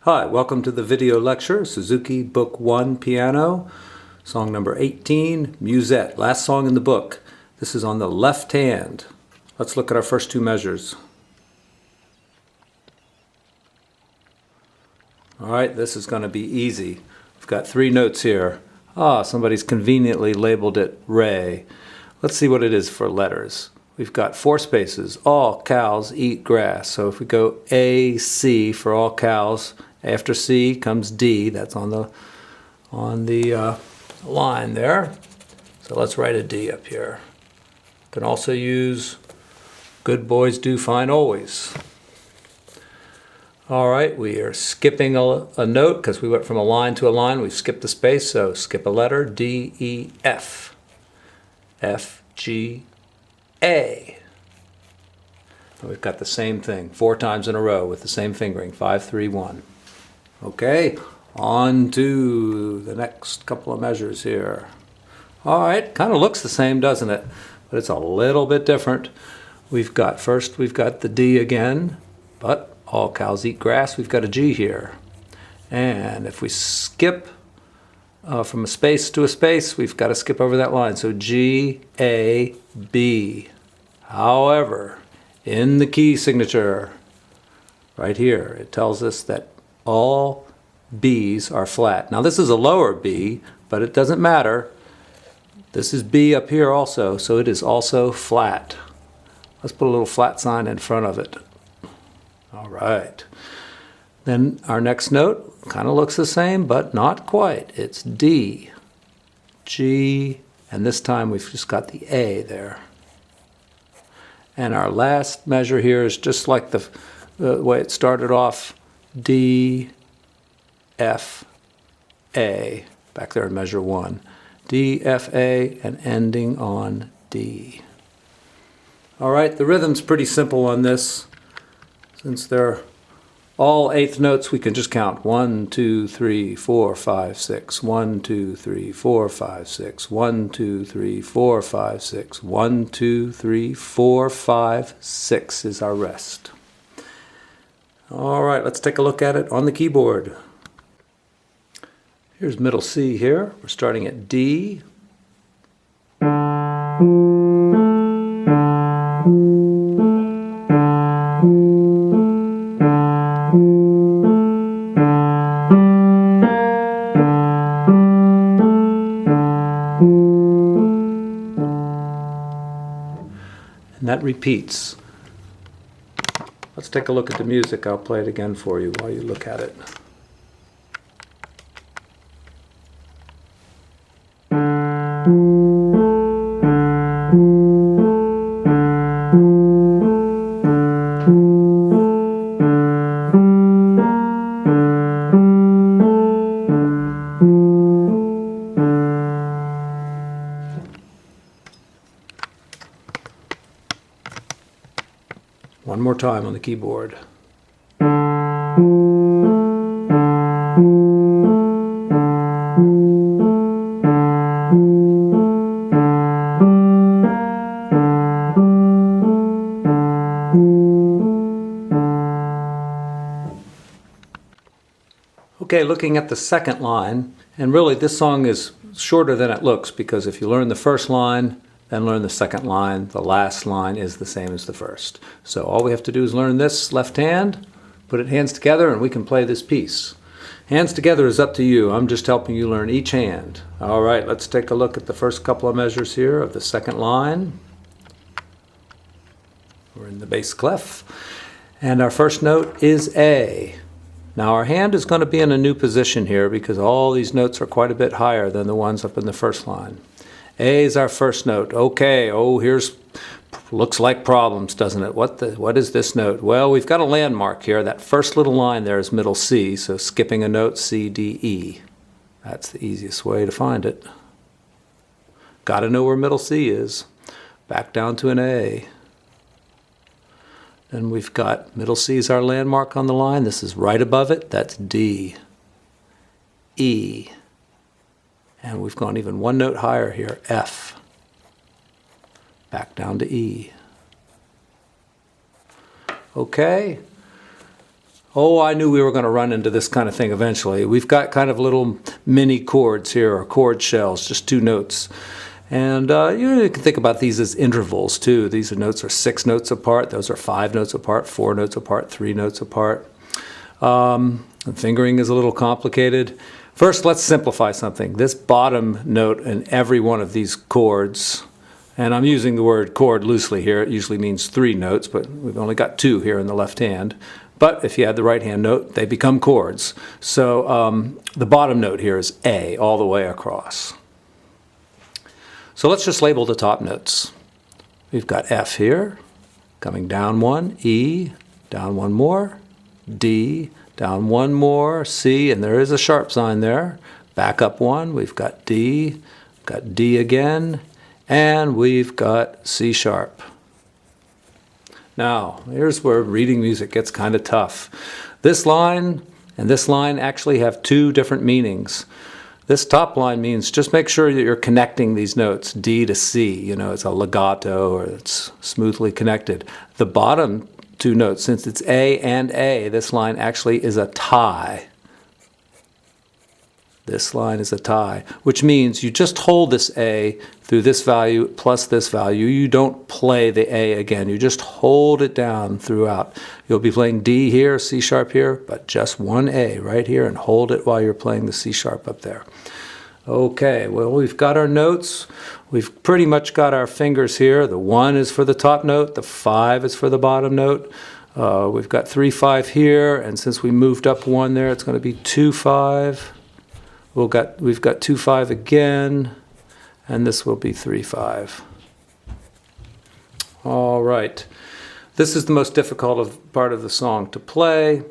Hi, welcome to the video lecture, Suzuki Book 1 Piano, song number 18, Musette, last song in the book. This is on the left hand. Let's look at our first two measures. Alright, this is going to be easy. We've got three notes here. Somebody's conveniently labeled it Re. Let's see what it is for letters. We've got four spaces. All cows eat grass. So if we go A, C for all cows, after C comes D. That's on the line there. So let's write a D up here. Can also use good boys do fine always. All right, we are skipping a note because we went from a line to a line. We've skipped the space, so skip a letter. D, E, F. F, G, A. And we've got the same thing 4 times in a row with the same fingering. 5, 3, 1. Okay, on to the next couple of measures here. All right, kind of looks the same, doesn't it? But it's a little bit different. First we've got the D again, but all cows eat grass. We've got a G here. And if we skip from a space to a space, we've got to skip over that line. So G, A, B. However, in the key signature, right here, it tells us that all B's are flat. Now this is a lower B, but it doesn't matter. This is B up here also, so it is also flat. Let's put a little flat sign in front of it. All right. Then our next note kind of looks the same, but not quite. It's D, G, and this time we've just got the A there. And our last measure here is just like the way it started off, D, F, A, back there in measure 1. D, F, A, and ending on D. All right, the rhythm's pretty simple on this. Since they're all eighth notes, we can just count 1, 2, 3, 4, 5, 6. 1, 2, 3, 4, 5, 6. 1, 2, 3, 4, 5, 6. 1, 2, 3, 4, 5, 6 is our rest. All right, let's take a look at it on the keyboard. Here's middle C here. We're starting at D. And that repeats. Let's take a look at the music. I'll play it again for you while you look at it. One more time on the keyboard. Okay, looking at the second line, and really this song is shorter than it looks because if you learn the first line, then learn the second line, the last line is the same as the first. So all we have to do is learn this left hand, put it hands together, and we can play this piece. Hands together is up to you. I'm just helping you learn each hand. All right, let's take a look at the first couple of measures here of the second line. We're in the bass clef. And our first note is A. Now our hand is going to be in a new position here because all these notes are quite a bit higher than the ones up in the first line. A is our first note. Okay, looks like problems, doesn't it? What is this note? Well, we've got a landmark here. That first little line there is middle C, so skipping a note, C, D, E. That's the easiest way to find it. Got to know where middle C is. Back down to an A. Then we've got middle C is our landmark on the line. This is right above it. That's D, E. And we've gone even one note higher here, F. Back down to E. Okay. Oh, I knew we were going to run into this kind of thing eventually. We've got kind of little mini chords here, or chord shells, just 2 notes. And you can think about these as intervals too. These notes are 6 notes apart. Those are 5 notes apart, 4 notes apart, 3 notes apart. Fingering is a little complicated. First, let's simplify something. This bottom note in every one of these chords, and I'm using the word chord loosely here. It usually means 3 notes, but we've only got 2 here in the left hand. But if you add the right hand note, they become chords. So the bottom note here is A all the way across. So let's just label the top notes. We've got F here, coming down 1, E, down 1 more, D, down 1 more, C, and there is a sharp sign there. Back up 1, we've got D again, and we've got C sharp. Now, here's where reading music gets kind of tough. This line and this line actually have 2 different meanings. This top line means just make sure that you're connecting these notes, D to C. You know, it's a legato or it's smoothly connected. The bottom 2 notes, since it's A and A, this line actually is a tie. This line is a tie, which means you just hold this A through this value plus this value. You don't play the A again. You just hold it down throughout. You'll be playing D here, C sharp here, but just 1 A right here, and hold it while you're playing the C sharp up there. Okay, well, we've got our notes. We've pretty much got our fingers here. The 1 is for the top note. The 5 is for the bottom note. We've got 3, 5 here, and since we moved up 1 there, it's going to be 2, 5. We've got 2, 5 again, and this will be 3, 5. All right. This is the most difficult part of the song to play,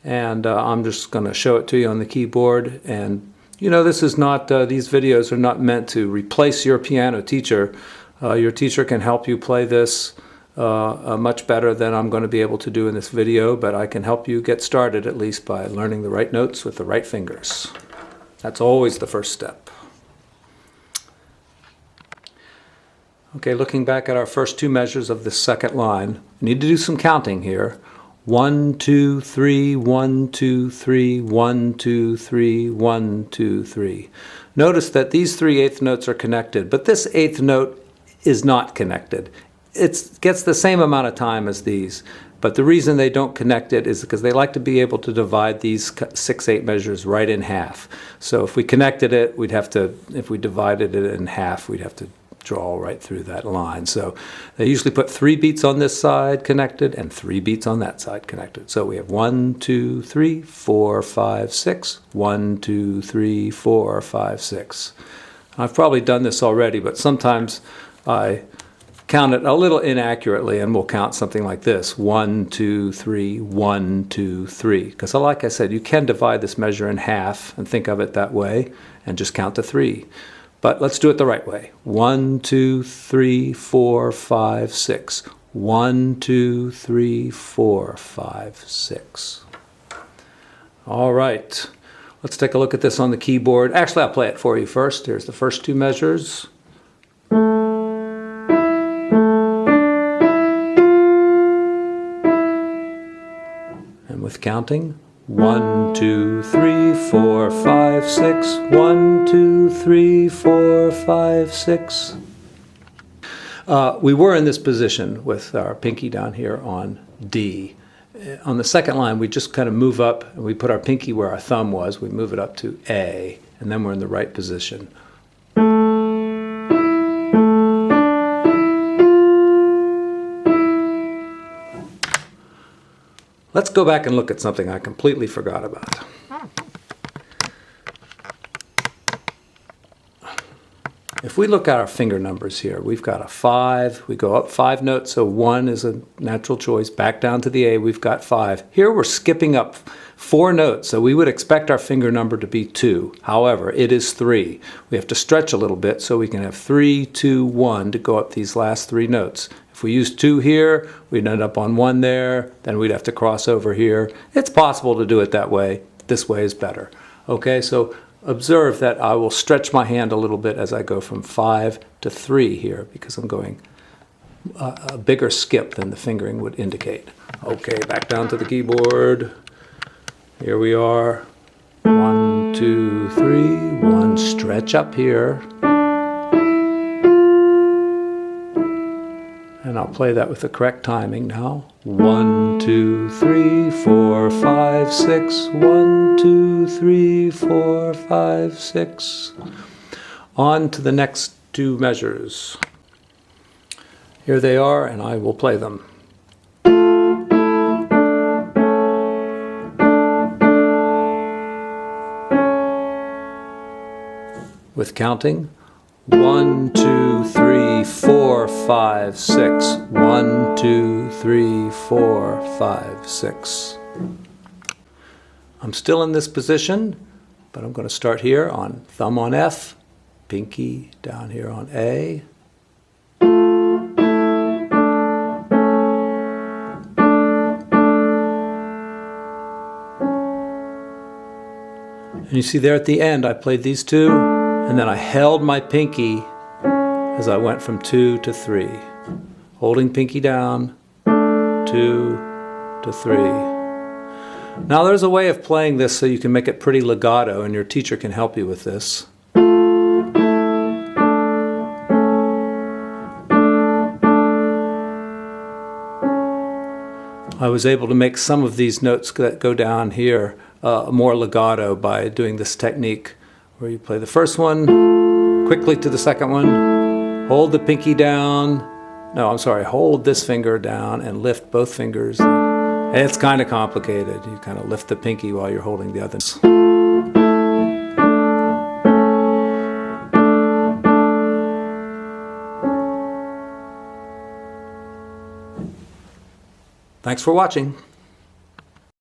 and I'm just going to show it to you on the keyboard. And you know, this is not, these videos are not meant to replace your piano teacher. Your teacher can help you play this much better than I'm going to be able to do in this video, but I can help you get started at least by learning the right notes with the right fingers. That's always the first step. Okay, looking back at our first 2 measures of the second line, we need to do some counting here. 1, 2, 3, 1, 2, 3, 1, 2, 3, 1, 2, 3. Notice that these 3 eighth notes are connected, but this 8th note is not connected. It gets the same amount of time as these, but the reason they don't connect it is because they like to be able to divide these 6/8 measures right in half. So if we connected it, if we divided it in half, we'd have to draw right through that line. So they usually put 3 beats on this side connected and 3 beats on that side connected. So we have 1, 2, 3, 4, 5, 6. 1, 2, 3, 4, 5, 6. I've probably done this already, but sometimes I count it a little inaccurately, and we'll count something like this: 1, 2, 3, 1, 2, 3. Because like I said, you can divide this measure in half and think of it that way and just count to 3. But let's do it the right way. 1, 2, 3, 4, 5, 6. 1, 2, 3, 4, 5, 6. All right. Let's take a look at this on the keyboard. Actually, I'll play it for you first. Here's the first 2 measures. And with counting, 1, 2, 3, 4, 5, 6. 1, 2, 3, 4, 5, 6. We were in this position with our pinky down here on D. On the second line, we just kind of move up, and we put our pinky where our thumb was. We move it up to A, and then we're in the right position. Let's go back and look at something I completely forgot about. If we look at our finger numbers here, we've got a 5. We go up 5 notes, so 1 is a natural choice. Back down to the A, we've got 5. Here we're skipping up 4 notes, so we would expect our finger number to be 2. However, it is 3. We have to stretch a little bit so we can have 3, 2, 1 to go up these last 3 notes. If we use 2 here, we'd end up on 1 there, then we'd have to cross over here. It's possible to do it that way. This way is better. Okay, so observe that I will stretch my hand a little bit as I go from 5 to 3 here, because I'm going a bigger skip than the fingering would indicate. Okay, back down to the keyboard. Here we are. 1, 2, 3. 1, stretch up here. And I'll play that with the correct timing now. 1, 2, 3, 4, 5, 6. 1, 2, 3, 4, 5, 6. On to the next two measures. Here they are, and I will play them. With counting. 1, 2, 3, 4, 5, 6. 1, 2, 3, 4, 5, 6. I'm still in this position, but I'm going to start here on thumb on F, pinky down here on A. And you see there at the end, I played these two, and then I held my pinky as I went from 2 to 3. Holding pinky down, 2 to 3. Now there's a way of playing this so you can make it pretty legato, and your teacher can help you with this. I was able to make some of these notes that go down here more legato by doing this technique where you play the first one, quickly to the second one, hold the pinky down, hold this finger down and lift both fingers. It's kind of complicated. You kind of lift the pinky while you're holding the others. Thanks for watching.